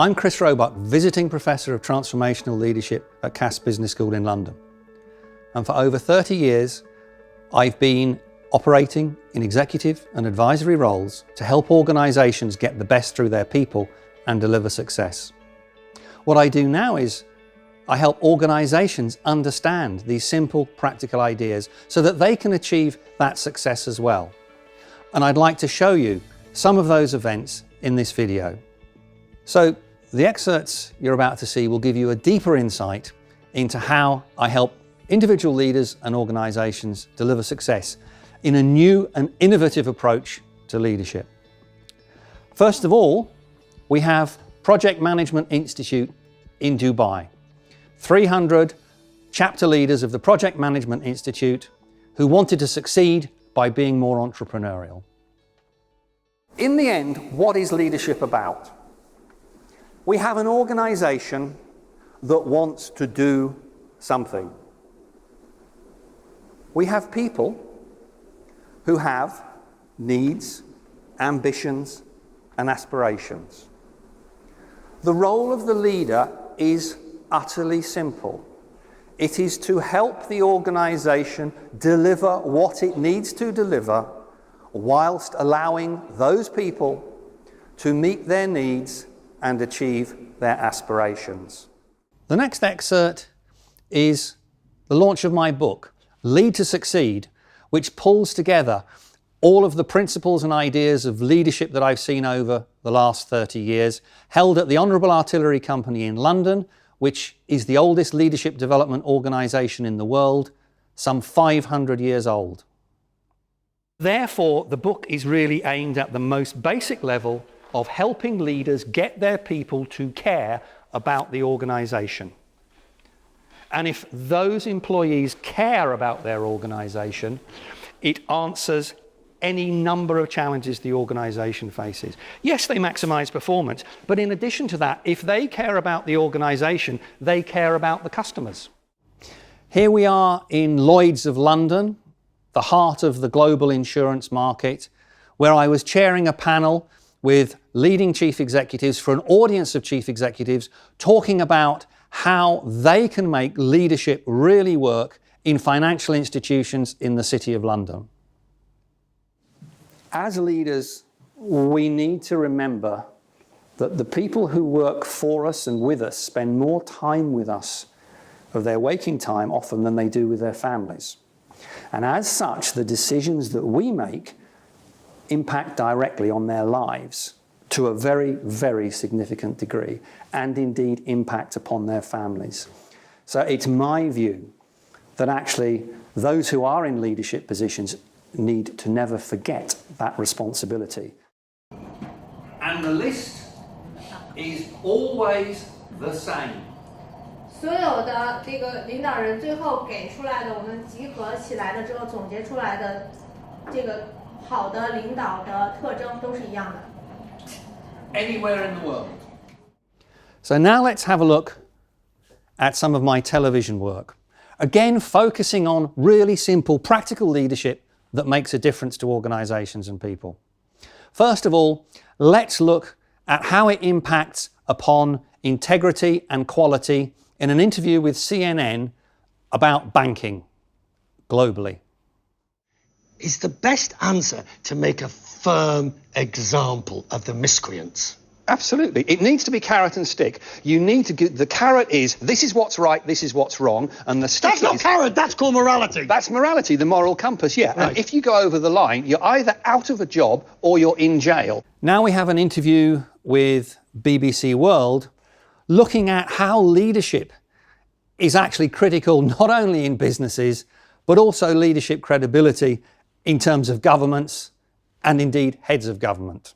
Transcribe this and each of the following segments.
I'm Chris Roebuck, Visiting Professor of Transformational Leadership at Cass Business School in London. And for over 30 years, I've been operating in executive and advisory roles to help organisations get the best through their people and deliver success. What I do now is I help organisations understand these simple, practical ideas so that they can achieve that success as well. And I'd like to show you some of those events in this video. So the excerpts you're about to see will give you a deeper insight into how I help individual leaders and organisations deliver success in a new and innovative approach to leadership. First of all, we have Project Management Institute in Dubai. 300 chapter leaders of the Project Management Institute who wanted to succeed by being more entrepreneurial. In the end, what is leadership about? We have an organisation that wants to do something. We have people who have needs, ambitions, and aspirations. The role of the leader is utterly simple. It is to help the organisation deliver what it needs to deliver whilst allowing those people to meet their needs and achieve their aspirations. The next excerpt is the launch of my book, Lead to Succeed, which pulls together all of the principles and ideas of leadership that I've seen over the last 30 years, held at the Honourable Artillery Company in London, which is the oldest leadership development organisation in the world, some 500 years old. Therefore, the book is really aimed at the most basic level of helping leaders get their people to care about the organisation. And if those employees care about their organisation, it answers any number of challenges the organisation faces. Yes, they maximise performance, but in addition to that, if they care about the organisation, they care about the customers. Here we are in Lloyd's of London, the heart of the global insurance market, where I was chairing a panel with leading chief executives for an audience of chief executives talking about how they can make leadership really work in financial institutions in the City of London. As leaders, we need to remember that the people who work for us and with us spend more time with us of their waking time often than they do with their families. And as such, the decisions that we make impact directly on their lives to a very, very significant degree, and indeed impact upon their families. So it's my view that actually those who are in leadership positions need to never forget that responsibility. And the list is always the same. 所有的这个领导人最后给出来的，我们集合起来了之后总结出来的这个好的领导的特征都是一样的。Anywhere in the world. So now let's have a look at some of my television work. Again, focusing on really simple, practical leadership that makes a difference to organisations and people. First of all, let's look at how it impacts upon integrity and quality in an interview with CNN about banking globally. Is the best answer to make a firm example of the miscreants? Absolutely. It needs to be carrot and stick. You need to give, the carrot is, this is what's right, this is what's wrong, and the stick That's not carrot, that's called morality. That's morality, the moral compass, yeah. Right. And if you go over the line, you're either out of a job or you're in jail. Now we have an interview with BBC World looking at how leadership is actually critical not only in businesses, but also leadership credibility in terms of governments and indeed heads of government.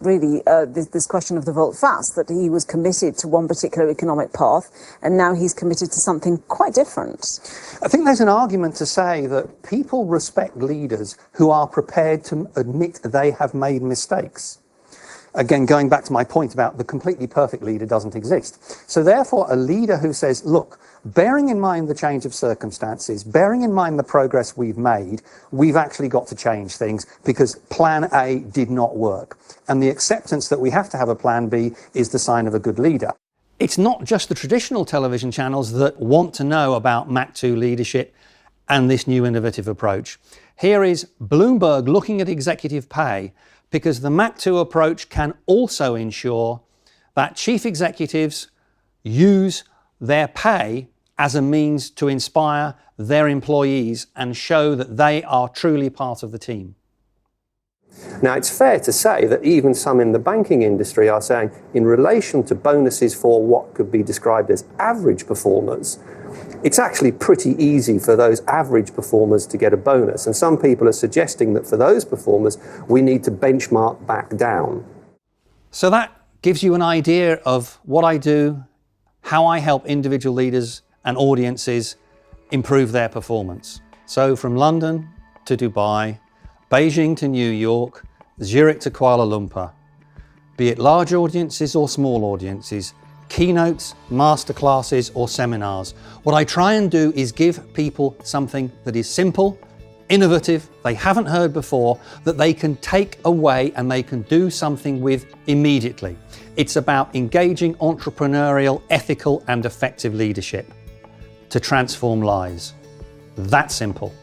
Really, this question of the volte-face, that he was committed to one particular economic path, and now he's committed to something quite different. I think there's an argument to say that people respect leaders who are prepared to admit they have made mistakes. Again, going back to my point about the completely perfect leader doesn't exist. So therefore, a leader who says, look, bearing in mind the change of circumstances, bearing in mind the progress we've made, we've actually got to change things because plan A did not work. And the acceptance that we have to have a plan B is the sign of a good leader. It's not just the traditional television channels that want to know about Mach 2 leadership and this new innovative approach. Here is Bloomberg looking at executive pay, because the Mach 2 approach can also ensure that chief executives use their pay as a means to inspire their employees and show that they are truly part of the team. Now, it's fair to say that even some in the banking industry are saying, in relation to bonuses for what could be described as average performers, it's actually pretty easy for those average performers to get a bonus. And some people are suggesting that for those performers, we need to benchmark back down. So that gives you an idea of what I do, how I help individual leaders and audiences improve their performance. So from London to Dubai, Beijing to New York, Zurich to Kuala Lumpur, be it large audiences or small audiences, keynotes, masterclasses or seminars. What I try and do is give people something that is simple, innovative, they haven't heard before, that they can take away and they can do something with immediately. It's about engaging entrepreneurial, ethical and effective leadership to transform lives. That simple.